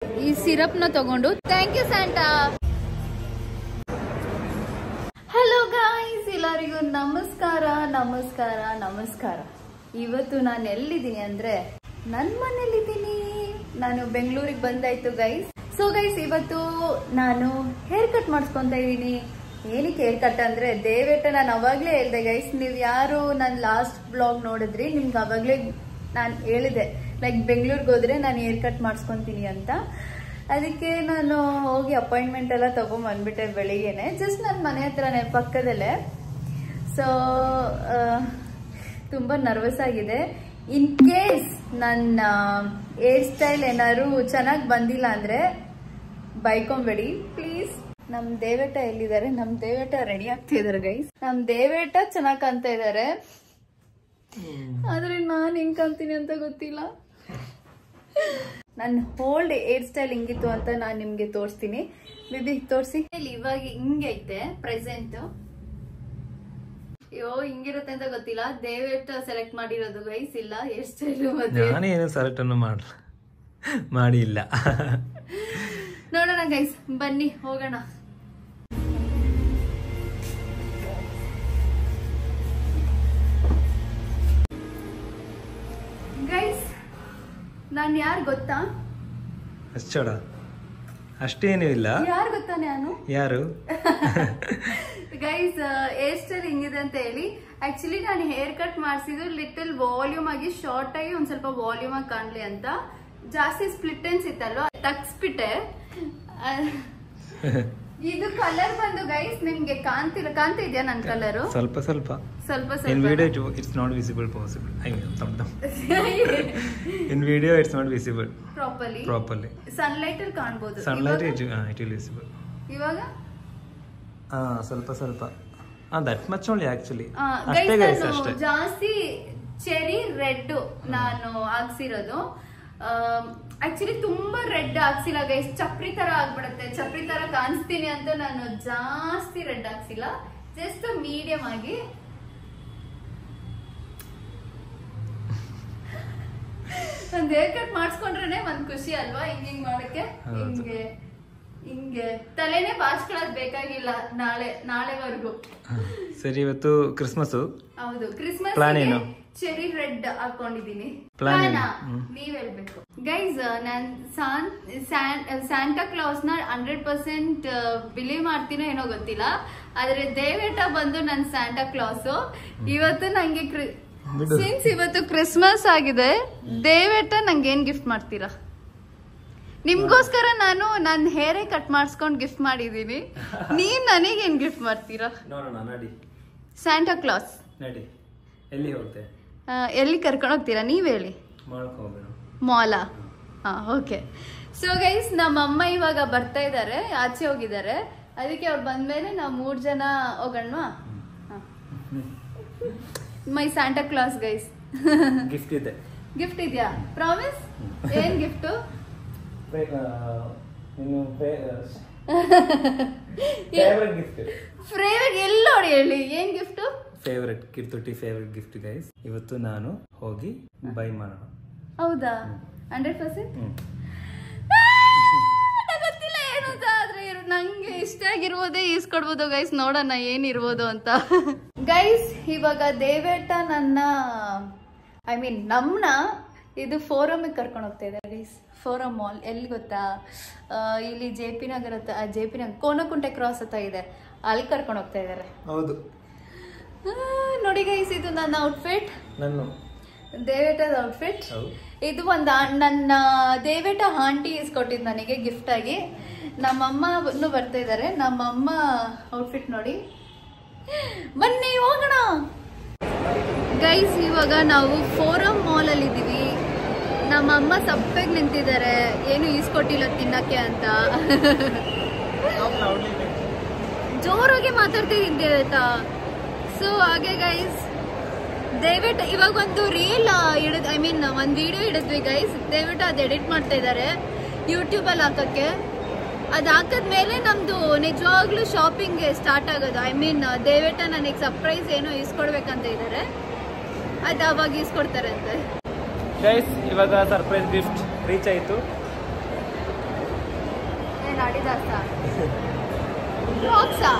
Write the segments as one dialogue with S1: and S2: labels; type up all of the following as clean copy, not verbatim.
S1: ಈ ಸಿರಪ್ ನ ತಗೊಂಡು thank you Santa. Hello guys, ಎಲ್ಲರಿಗೂ ನಮಸ್ಕಾರ ನಮಸ್ಕಾರ ನಮಸ್ಕಾರ. ಇವತ್ತು ನಾನು ಎಲ್ಲಿದ್ದೀನಿ ಅಂದ್ರೆ ನನ್ನ ಮನೇಲಿದ್ದೀನಿ. ನಾನು ಬೆಂಗಳೂರಿಗೆ ಬಂದಾಯ್ತು ಗೈಸ್. ಸೊ ಗೈಸ್, ಇವತ್ತು ನಾನು ಹೇರ್ ಕಟ್ ಮಾಡಿಸ್ಕೊಂತ ಇದ್ದೀನಿ. ಏನಕ್ಕೆ ಹೇರ್ ಕಟ್ ಅಂದ್ರೆ ದಯವಿಟ್ಟು ನಾನು ಅವಾಗ್ಲೇ ಹೇಳ್ದೆ ಗೈಸ್, ನೀವು ಯಾರು ನನ್ನ ಲಾಸ್ಟ್ ಬ್ಲಾಗ್ ನೋಡಿದ್ರಿ ನಿಮ್ಗೆ ಅವಾಗ್ಲೇ ನಾನು ಹೇಳಿದೆ ಲೈಕ್ ಬೆಂಗಳೂರಿಗೆ ಹೋದ್ರೆ ನಾನು ಹೇರ್ ಕಟ್ ಮಾಡಿಸ್ಕೊಂತೀನಿ ಅಂತ. ಅದಕ್ಕೆ ನಾನು ಹೋಗಿ ಅಪಾಯಿಂಟ್ಮೆಂಟ್ ಎಲ್ಲ ತಗೊಂಡ್ ಬಂದ್ಬಿಟ್ಟೆ ಬೆಳಿಗ್ಗೆನೆ, ಜಸ್ಟ್ ನನ್ನ ಮನೆ ಹತ್ರನೇ ಪಕ್ಕದಲ್ಲೇ. ಸೊ ತುಂಬಾ ನರ್ವಸ್ ಆಗಿದೆ. ಇನ್ ಕೇಸ್ ನನ್ನ ಹೇರ್ ಸ್ಟೈಲ್ ಏನಾದ್ರು ಚೆನ್ನಾಗಿ ಬಂದಿಲ್ಲ ಅಂದ್ರೆ ಬೈಕೊಂಬೇಡಿ ಪ್ಲೀಸ್. ನಮ್ ದೇವೇಟ ಎಲ್ಲಿದ್ದಾರೆ? ನಮ್ ದೇವೇಟ ರೆಡಿ ಆಗ್ತಿದಾರೆ ಗೈಸ್. ನಮ್ ದೇವೇಟ ಚೆನ್ನಾಗ್ ಕಾಣ್ತಾ ಇದಾರೆ, ಆದ್ರೆ ನಾನ್ ಹೆಂಗ್ ಕಾಣ್ತೀನಿ ಅಂತ ಗೊತ್ತಿಲ್ಲ. ನನ್ ಹೋಲ್ಡ್ ಹೇರ್ ಸ್ಟೈಲ್ ಹಿಂಗಿತ್ತು ಅಂತ ನಾನ್ ನಿಮ್ಗೆ ತೋರಿಸ್ತೀನಿ. ಬೇಬಿ ತೋರ್ಸಿ. ಇವಾಗ ಹಿಂಗೈತೆ ಪ್ರೆಸೆಂಟ್. ಅಯ್ಯೋ ಹಿಂಗಿರುತ್ತೆ ಅಂತ ಗೊತ್ತಿಲ್ಲ. ದೇವೇಟ್ ಸೆಲೆಕ್ಟ್ ಮಾಡಿರೋದು ಗೈಸ್, ಇಲ್ಲ ಹೇರ್ ಸ್ಟೈಲ್.
S2: ನಾನೇನು ಸೆಲೆಕ್ಟ್ ಮಾಡಿಲ್ಲ.
S1: ನೋಡೋಣ ಗೈಸ್, ಬನ್ನಿ ಹೋಗೋಣ. ಗೈಸ್, ನಾನ್ ಯಾರು ಗೊತ್ತಾ?
S2: ಅಷ್ಟೋಡ ಅಷ್ಟೇನು ಇಲ್ಲ.
S1: ಯಾರು ಗೊತ್ತಾ ನಾನು?
S2: ಯಾರು?
S1: ಗೈಸ್, ಹೇರ್ ಸ್ಟೈಲ್ ಹಿಂಗಿದೆ ಅಂತ ಹೇಳಿ ಆಕ್ಚುಲಿ ನಾನು ಹೇರ್ ಕಟ್ ಮಾಡಿಸಿದ್ದು ಲಿಟಲ್ ವಾಲ್ಯೂಮ್ ಆಗಿ, ಶಾರ್ಟ್ ಆಗಿ ಒಂದ್ ಸ್ವಲ್ಪ ವಾಲ್ಯೂಮ್ ಆಗಿ ಕಾಣ್ಲಿ ಅಂತ. ಜಾಸ್ತಿ ಸ್ಪ್ಲಿಟ್ ಎನ್ಸ್ ಇತ್ತಲ್ವಾ, ತಗ್ಸ್ಬಿಟ್ಟೆ. ಇದು ಕಲರ್ ಬಂದು ಗೈಸ್ ನಿಮ್ಗೆ ಕಾಣ್ತಾ ಇದೆಯಾ ನನ್ನ ಕಲರ್?
S2: ಸ್ವಲ್ಪ ಸ್ವಲ್ಪ
S1: ಸ್ವಲ್ಪ
S2: in video it's not visible possible. I mean in video it's not visible properly.
S1: Sunlight ಅಲ್ಲಿ ಕಾಣಬಹುದು.
S2: Sunlight it will visible.
S1: ಇವಾಗ
S2: ಸ್ವಲ್ಪ ಸ್ವಲ್ಪ that much only actually.
S1: ಅಷ್ಟೇ ಗೈಸ್, ಅಷ್ಟೇ. ಜಾಸ್ತಿ ಚೆರಿ ರೆಡ್ ನಾನು ಹಾಕ್ಸಿರೋದು. ಆಕ್ಚುಲಿ ತುಂಬಾ ರೆಡ್ ಹಾಕ್ಸಿಲ್ಲ ಗೈಸ್, ಚಪ್ರಿ ತರ ಆಗ್ಬಿಡುತ್ತೆ. ಚಪ್ರಿ ತರ ಕಾಣಿಸ್ತೀನಿ ಅಂತ ನಾನು ಜಾಸ್ತಿ ರೆಡ್ ಹಾಕ್ಸಿಲ್ಲ, ಜಸ್ಟ್ ಮೀಡಿಯಂ ಆಗಿ. ಒಂದ್ ಹೇರ್ ಕಟ್ ಮಾಡಿಸ್ಕೊಂಡ್ರೆ ಒಂದ್ ಖುಷಿ ಅಲ್ವಾ? ಹಿಂಗ್ ಮಾಡಕ್ಕೆ ಹಿಂಗೆ ಹಿಂಗೆ ತಲೆನೇ ಬಾಚ್ಕೊಳ್ಳೋದ್ ಬೇಕಾಗಿಲ್ಲ ನಾಳೆವರೆಗೂ.
S2: ಸರಿ, ಇವತ್ತು ಕ್ರಿಸ್ಮಸ್.
S1: ಹೌದು, ಕ್ರಿಸ್ಮಸ್ ಚೆರಿ ರೆಡ್ ಹಾಕೊಂಡಿದೀನಿ. ನೀವ್ ಹೇಳ್ಬೇಕು ಗೈಸ್. ನಾನ್ ಸ್ಯಾಂಟಾ ಕ್ಲಾಸ್ ನ 100% ಬಿಲೀವ್ ಮಾಡ್ತೀನೋ ಏನೋ ಗೊತ್ತಿಲ್ಲ, ಆದ್ರೆ ದೇವೇಟ ಬಂದು ನನ್ ಸ್ಯಾಂಟಾ ಕ್ಲಾಸ್. ಇವತ್ತು ನಂಗೆ ಸಿನ್ಸ್ ಇವತ್ತು ಕ್ರಿಸ್ಮಸ್ ಆಗಿದೆ, ದೇವೇಟ ನಂಗೆ ಏನ್ ಗಿಫ್ಟ್ ಮಾಡ್ತೀರಾ? ನಿಮ್ಗೋಸ್ಕರ ನಾನು ನನ್ನ ಹೇರೇ ಕಟ್ ಮಾಡಿಸ್ಕೊಂಡು ಗಿಫ್ಟ್ ಮಾಡಿದೀನಿ. ನೀವ್ ನನಗೆ ಏನ್ ಗಿಫ್ಟ್ ಮಾಡ್ತೀರಾ? ಸ್ಯಾಂಟಾ ಕ್ಲಾಸ್ ಎಲ್ಲಿ ಕರ್ಕೊಂಡು ಹೋಗ್ತೀರಾ ನೀವ್ ಹೇಳಿ? ಮಾಲಾ? ಓಕೆ. ಸೊ ಗೈಸ್, ನಮ್ಮಮ್ಮ ಇವಾಗ ಬರ್ತಾ ಇದಾರೆ, ಆಚೆ ಹೋಗಿದ್ದಾರೆ. ಅದಕ್ಕೆ ಅವ್ರು ಬಂದ್ಮೇಲೆ ನಾವು 3 ಜನ ಹೋಗೋಣವಾ? My Santa Claus guys.
S2: Gift ಇದೆ.
S1: ಗಿಫ್ಟ್ ಇದೆಯಾ? ಪ್ರಾಮಿಸ್? ಏನ್ ಗಿಫ್ಟು? ಫೇವರೇಟ್ ಎಲ್ಲಿ ನೋಡಿ ಹೇಳಿ, ಏನ್ ಗಿಫ್ಟ್?
S2: ಫೇವರೇಟ್ ಕಿರ್ತುಟಿ ಫೇವರೇಟ್ ಗಿಫ್ಟ್ ಗೈಸ್. ಇವತ್ತು ನಾನು ಹೋಗಿ ಬೈ ಮಾಡೋಣ.
S1: ಹೌದಾ? 100%? ಗೊತ್ತಿಲ್ಲ ಏನು ಅಂತ, ಆದ್ರೆ ನಂಗೆ ಇಷ್ಟ ಆಗಿರ್ಬೋದೇ ಈಸ್ಕೊಡ್ಬೋದು ಗೈಸ್. ನೋಡೋಣ ಏನಿರ್ಬೋದು ಅಂತ. ಗೈಸ್, ಇವಾಗ ದೇವೇಟ ನಮ್ಮನ್ನ ಇದು ಫೋರಮ್ಗೆ ಕರ್ಕೊಂಡು ಹೋಗ್ತಾ ಇದ್ದಾರೆ ಗೈಸ್. ಫೋರಮ್ ಮಾಲ್ ಎಲ್ಲಿ ಗೊತ್ತಾ? ಇಲ್ಲಿ JP ನಗರ ಕೋನಕುಂಟೆ ಕ್ರಾಸ್ ಹತ್ತ ಇದೆ, ಅಲ್ಲಿ ಕರ್ಕೊಂಡು ಹೋಗ್ತಾ ಇದ್ದಾರೆ.
S2: ಹೌದು
S1: ನೋಡಿ ಗೈಸ್, ಇದು ನನ್ನ ಔಟ್ಫಿಟ್, ದೇವೇಟದ ಔಟ್ಫಿಟ್. ಇದು ನನ್ನ ದೇವೇಟ ಆಂಟಿ ಇಸ್ಕೊಟ್ಟಿದ್ದು ನನಗೆ ಗಿಫ್ಟ್ ಆಗಿ. ನಮ್ಮಮ್ಮ ಬರ್ತಾ ಇದ್ದಾರೆ. ನಮ್ಮಮ್ಮ ಔಟ್ಫಿಟ್ ನೋಡಿ. ಬನ್ನಿ ಹೋಗೋಣ ಗೈಸ್. ಇವಾಗ ನಾವು ಫೋರಮ್ ಮಾಲ್ ಅಲ್ಲಿ ಇದೀವಿ. ನಮ್ಮಮ್ಮ ಸಪ್ಪೆಗೆ ನಿಂತಿದ್ದಾರೆ, ಏನು ಈಸ್ಕೊಟ್ಟಿಲ್ಲ ತಿನ್ನಕ್ಕೆ ಅಂತ. ಜೋರಾಗಿ ಮಾತಾಡ್ತಿದ್ದೀನಿ ಆಯ್ತಾ? ಸೊ ಹಾಗೆ ಗೈಸ್, ದಯವಿಟ್ಟು ಇವಾಗ ಒಂದು ರೀಲ್ ಒಂದು ವಿಡಿಯೋ ಹಿಡಿದ್ವಿ ಗೈಸ್. ದಯವಿಟ್ಟು ಅದು ಎಡಿಟ್ ಮಾಡ್ತಾ ಇದ್ದಾರೆ ಯೂಟ್ಯೂಬಲ್ಲಿ ಹಾಕಕ್ಕೆ. ಅದು ಹಾಕದ್ಮೇಲೆ ನಮ್ದು ನಿಜವಾಗ್ಲೂ ಶಾಪಿಂಗ್ ಸ್ಟಾರ್ಟ್ ಆಗೋದು. ದಯವಿಟ್ಟು ನನಗೆ ಸರ್ಪ್ರೈಸ್ ಏನೋ ಈಸ್ಕೊಡ್ಬೇಕಂತ ಇದ್ದಾರೆ, ಅದು ಅವಾಗ ಈಸ್ಕೊಡ್ತಾರೆ ಅಂತೆ.
S2: ಗೈಸ್, ಇವಾಗ ಸರ್ಪ್ರೈಸ್ ಗಿಫ್ಟ್ ರೀಚ್ ಆಯಿತು.
S1: ಏನ್ ಅಡಿದಾಸ ಕ್ರಾಕ್ಸಾ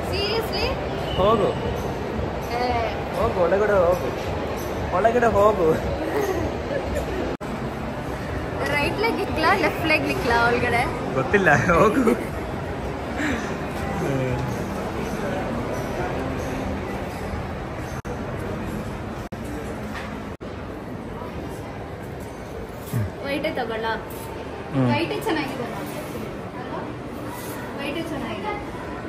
S1: ಸೀರಿಯಸ್ಲಿ
S2: ಹೋಗು ಹೋಗು ಒಳಗಡೆ ಹೋಗು ಒಳಗಡೆ ಹೋಗು.
S1: ರೈಟ್ ಲೆಗ್ ಇಕ್ಲಾ ಲೆಫ್ಟ್ ಲೆಗ್ ಇಕ್ಲಾ ಒಳಗಡೆ
S2: ಗೊತ್ತಿಲ್ಲ ಹೋಗು.
S1: ವೈಟೇ ತಗೊಳ್ಳ. ವೈಟೇ ಚೆನ್ನಾಗಿದೆ, ವೈಟೇ ಚೆನ್ನಾಗಿದೆ.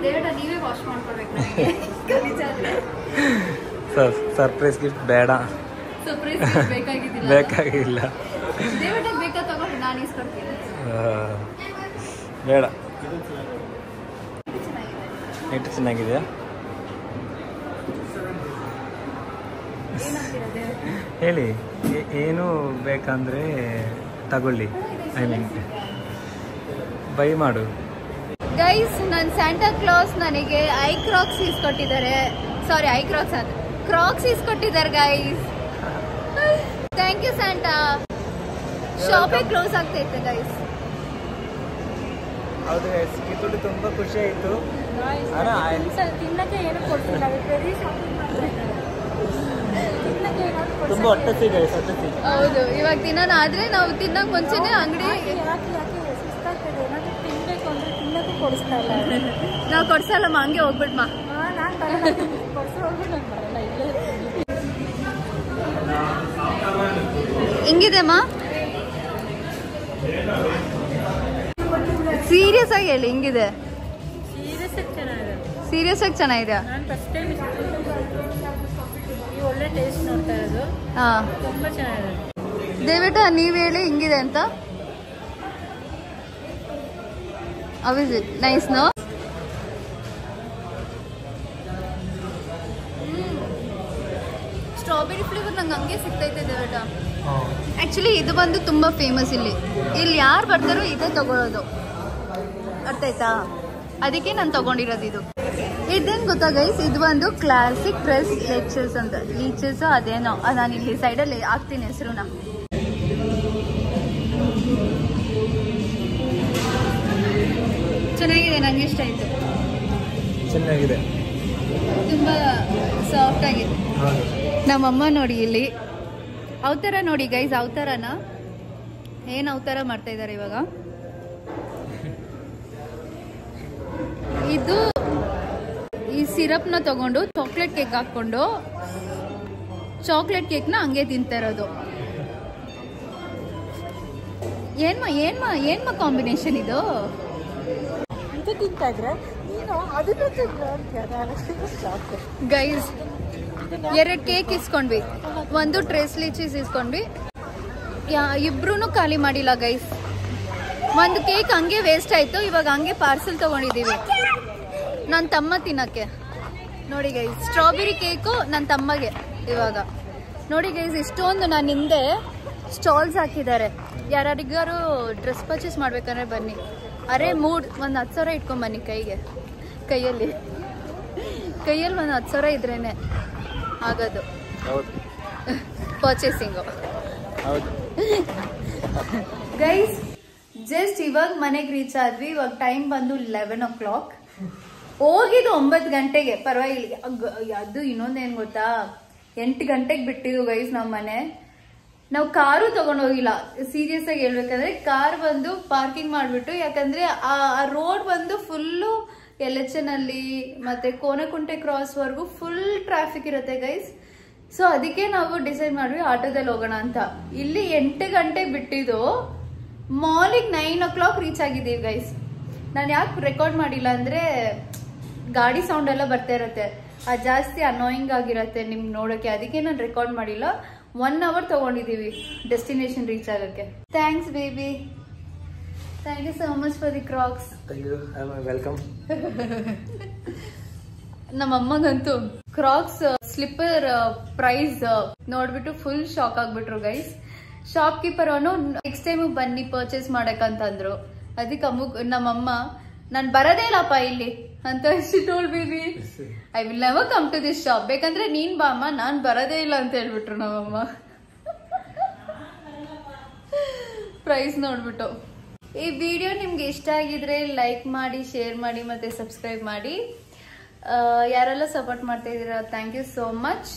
S1: ದೇವಟ ನೀವೇ ವಾಶ್ ಮಾಡ್ಕೊಡ್ಬೇಕು ನನಗೆ.
S2: ಸರ್ಪ್ರೈಸ್ ಗಿಫ್ಟ್ ಬೇಡ,
S1: ಸರ್ಪ್ರೈಸ್ ಬೇಕಾಗಿದ್ದಿಲ್ಲ,
S2: ಬೇಕಾಗಿಲ್ಲ.
S1: ದೇವಟ ಬೇಕಾ ತಗೊಳ್ಳಿ, ನಾನು ಇಸ್ಕೊಡ್ತೀನಿ.
S2: ಬೇಡ. ಎಷ್ಟು ಚೆನ್ನಾಗಿದೆಯಾ? ಹೇಳಿ ಏನು ಬೇಕಂದ್ರೆ ತಗೊಳ್ಳಿ. ಐ ಮೀನ್ ಬೈ ಮಾಡು.
S1: ಗೈಸ್, ನನ್ನ ಸ್ಯಾಂಟಾ ಕ್ಲಾಸ್ ನನಗೆ ಐ ಕ್ರಾಕ್ಸ್ ಇಸ್ಕೊಟ್ಟಿದ್ದಾರೆ. ಸಾರಿ, ಐ ಕ್ರಾಕ್ಸ್ ಅಂತ ಕ್ರಾಕ್ಸ್ ಇಸ್ಕೊಟ್ಟಿದ್ದಾರೆ ಗೈಸ್. Thank you Santa. ಶಾಪೇ ಕ್ಲೋಸ್ ಆಗ್ತೈತೆ ಗೈಸ್.
S2: ಹೌದು ಗೈಸ್, ಕಿತ್ತೂರು ತುಂಬಾ ಖುಷಿ ಆಯ್ತು.
S3: ತಿನ್ನಕ್ಕೆ ಏನು ಕೊಡ್ತಿಲ್ಲ,
S2: ತುಂಬಾ ಹೊಟ್ಟೆ ಗೈಸ್, ಹೊಟ್ಟೆ.
S1: ಹೌದು, ಇವಾಗ ತಿನ್ನೋಣ. ಆದ್ರೆ ನಾವು ತಿನ್ನಕ್ ಮುಂಚೆನೆ ಅಂಗಡಿ
S3: ತಿನ್ಬೇಕು ಅಂದ್ರೆ ತಿನ್ನಕ್ಕೂ ಕೊಡಿಸ್ತಾ ಇಲ್ಲ.
S1: ನಾವು ಕೊಡ್ಸಲ್ಲಮ್ಮ, ಹಂಗೆ ಹೋಗ್ಬಿಡ್ಮ.
S3: ನಾನು ಬರಲ್ಲ, ಕೊಡ್ಸೋರ್ಗು ನಾನು ಬರಲ್ಲ, ಇಲ್ಲೇ
S1: ಹಿಂಗಿದೆ ಅಮ್ಮ? ಸೀರಿಯಸ್ ಆಗಿ ಹೇಳಿ, ಹಿಂಗಿದೆ? ಸೀರಿಯಸ್ ಆಗಿ ಚೆನ್ನಾಗಿದೆ.
S3: ನಾನು ಫಸ್ಟ್ ಟೈಮ್ ಈ ಒಳ್ಳೆ ಟೇಸ್ಟ್ ನೋಡ್ತಾ ಇರೋದು.
S1: ಹಾ,
S3: ತುಂಬಾ ಚೆನ್ನಾಗಿದೆ.
S1: ದಯವಿಟ್ಟು ನೀವ್ ಹೇಳಿ ಹಿಂಗಿದೆ ಅಂತ. How is it? Nice, no? Strawberry flavour ನಂಗೆ ಹಂಗೆ ಸಿಗ್ತೈತೆ ದೇವಟ. ಆಕ್ಚುಲಿ ಇದು ಬಂದು ತುಂಬಾ ಫೇಮಸ್ ಇಲ್ಲಿ. ಇಲ್ಲಿ ಯಾರು ಬರ್ತಾರೋ ಇದೇ ತಗೊಳ್ಳೋದು, ಅರ್ಥ ಆಯ್ತಾ? ಅದಕ್ಕೆ ನಾನು ತಗೊಂಡಿರೋದು ಇದು. ಇದೇನ್ ಗೊತ್ತಾ ಗೈಸ್, ಇದು ಒಂದು ಕ್ಲಾಸಿಕ್ ಪ್ರೆಸ್ ಲೆಚಸ್ ಅಂತ. ಲೀಚಸ್ ಅದೇನೋ, ನಾನು ಇಲ್ಲಿ ಸೈಡಲ್ಲಿ ಹಾಕ್ತೀನಿ ಹೆಸರುನ. ಚೆನ್ನಾಗಿದೆ, ನಂಗೆ ಇಷ್ಟ ಆಯ್ತು.
S2: ಚೆನ್ನಾಗಿದೆ,
S1: ತುಂಬಾ ಸಾಫ್ಟ್ ಆಗಿದೆ. ನಮ್ಮಮ್ಮ ನೋಡಿ ಇಲ್ಲಿ ಅವತಾರ ನೋಡಿ ಗೈಸ್, ಅವತಾರನ ಏನ್ ಅವತಾರ ಮಾಡ್ತಾ ಇದಾರೆ ಇವಾಗ. ಇದು ಈ ಸಿರಪ್ ನ ತಗೊಂಡು ಚಾಕ್ಲೇಟ್ ಕೇಕ್ ಹಾಕೊಂಡು ಚಾಕ್ಲೇಟ್ ಕೇಕ್ ನ ಹಂಗೆ ತಿಂತಾ ಇರೋದು. ಏನ್ಮ ಕಾಂಬಿನೇಷನ್ ಇದು?
S3: ಅಂತ ತಿಂತಾ ಇದ್ರೆ ನೀನು ಅದನ್ನು
S1: ಗೈಸ್, 2 ಕೇಕ್ ಇಸ್ಕೊಂಡ್ವಿ, ಒಂದು ಟ್ರೇಸ್ ಲೀಚೀಸ್ ಇಸ್ಕೊಂಡ್ವಿ. ಇಬ್ರು ಖಾಲಿ ಮಾಡಿಲ್ಲ ಗೈಸ್. ಒಂದು ಕೇಕ್ ಹಂಗೆ ವೇಸ್ಟ್ ಆಯ್ತು. ಇವಾಗ ಹಂಗೆ ಪಾರ್ಸೆಲ್ ತಗೊಂಡಿದೀವಿ ನನ್ನ ತಮ್ಮ ತಿನ್ನಕ್ಕೆ. ನೋಡಿ ಗೈಸ್, ಸ್ಟ್ರಾಬೆರಿ ಕೇಕು ನನ್ನ ತಮ್ಮಗೆ. ಇವಾಗ ನೋಡಿ ಗೈಸ್, ಇಷ್ಟೊಂದು ನಾನು ಹಿಂದೆ ಸ್ಟಾಲ್ಸ್ ಹಾಕಿದ್ದಾರೆ. ಯಾರಿಗಾರು ಡ್ರೆಸ್ ಪರ್ಚೇಸ್ ಮಾಡ್ಬೇಕಂದ್ರೆ ಬನ್ನಿ. ಅರೆ ಮೂಡ್ ಒಂದು 10,000 ಇಟ್ಕೊಂಡ್ ಬನ್ನಿ ಕೈಯಲ್ಲಿ ಒಂದು 10,000 ಇದ್ರೇನೆ ಆಗೋದು ಪರ್ಚೇಸಿಂಗು. ಗೈಸ್, ಜಸ್ಟ್ ಇವಾಗ ಮನೆಗೆ ರೀಚ್ ಆದ್ವಿ. ಇವಾಗ ಟೈಮ್ ಬಂದು 11 o'clock. ಹೋಗಿದ್ದು 9 ಗಂಟೆಗೆ, ಪರವಾಗಿಲ್ಲ. ಅದು ಇನ್ನೊಂದೇನ್ ಗೊತ್ತಾ, 8 ಗಂಟೆಗೆ ಬಿಟ್ಟಿದ್ದು ಗೈಸ್ ನಮ್ಮ ಮನೆ. ನಾವು ಕಾರು ತಗೊಂಡೋಗಿಲ್ಲ. ಸೀರಿಯಸ್ ಆಗಿ ಹೇಳ್ಬೇಕಂದ್ರೆ ಕಾರ್ ಬಂದು ಪಾರ್ಕಿಂಗ್ ಮಾಡ್ಬಿಟ್ಟು, ಯಾಕಂದ್ರೆ ಆ ರೋಡ್ ಬಂದು ಫುಲ್ಲು LHN ಅಲ್ಲಿ ಮತ್ತೆ ಕೋನಕುಂಟೆ ಕ್ರಾಸ್ ವರ್ಗು ಫುಲ್ ಟ್ರಾಫಿಕ್ ಇರುತ್ತೆ ಗೈಸ್. ಸೊ ಅದಕ್ಕೆ ನಾವು ಡಿಸೈಡ್ ಮಾಡ್ವಿ ಆಟೋದಲ್ಲಿ ಹೋಗೋಣ ಅಂತ. ಇಲ್ಲಿ 8 ಗಂಟೆಗೆ ಬಿಟ್ಟಿದ್ದು, ಮಾರ್ನಿಂಗ್ 9 o'clock ರೀಚ್ ಆಗಿದ್ದೀವಿ ಗೈಸ್. ನಾನು ಯಾಕೆ ರೆಕಾರ್ಡ್ ಮಾಡಿಲ್ಲ ಅಂದ್ರೆ ಗಾಡಿ ಸೌಂಡ್ ಎಲ್ಲ ಬರ್ತಾ ಇರತ್ತೆ, ಅದು ಜಾಸ್ತಿ ಅನಾಯಿಂಗ್ ಆಗಿರತ್ತೆ ನಿಮ್ಗೆ ನೋಡೋಕೆ. ಅದಕ್ಕೆ ನಾನು ರೆಕಾರ್ಡ್ ಮಾಡಿಲ್ಲ. 1 hour ತಗೊಂಡಿದೀವಿ ಡೆಸ್ಟಿನೇಷನ್ ರೀಚ್ ಆಗಕ್ಕೆ. Thanks baby, thank you so much for the Crocs.
S2: Welcome.
S1: ನಮ್ಮಮ್ಮಗಂತೂ ಕ್ರಾಕ್ಸ್ ಸ್ಲಿಪ್ಪರ್ ಪ್ರೈಸ್ ನೋಡ್ಬಿಟ್ಟು ಫುಲ್ ಶಾಕ್ ಆಗ್ಬಿಟ್ರು ಗೈಸ್. ಶಾಪ್ ಕೀಪರ್ ಅವನು ನೆಕ್ಸ್ಟ್ ಟೈಮ್ ಬನ್ನಿ ಪರ್ಚೇಸ್ ಮಾಡಕ್ಕಂತಂದ್ರು. ಅದಕ್ಕೆ ನಮ್ಮಮ್ಮ ನಾನು ಬರದೇ ಇಲ್ಲಪ್ಪ ಇಲ್ಲಿ ಅಂತ told baby, I will never come to this shop. ಬೇಕಂದ್ರೆ ನೀನ್ ಬಾ ಅಮ್ಮ, ನಾನ್ ಬರದೇ ಇಲ್ಲ ಅಂತ ಹೇಳ್ಬಿಟ್ರು ನಮ್ಮಮ್ಮ ಪ್ರೈಸ್ ನೋಡ್ಬಿಟ್ಟು. ಈ ವಿಡಿಯೋ ನಿಮ್ಗೆ ಇಷ್ಟ ಆಗಿದ್ರೆ ಲೈಕ್ ಮಾಡಿ, ಶೇರ್ ಮಾಡಿ ಮತ್ತೆ ಸಬ್ಸ್ಕ್ರೈಬ್ ಮಾಡಿ. ಯಾರೆಲ್ಲ ಸಪೋರ್ಟ್ ಮಾಡ್ತಾ ಇದ್ದೀರಾ, thank you so much.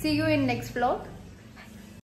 S1: See you in next vlog.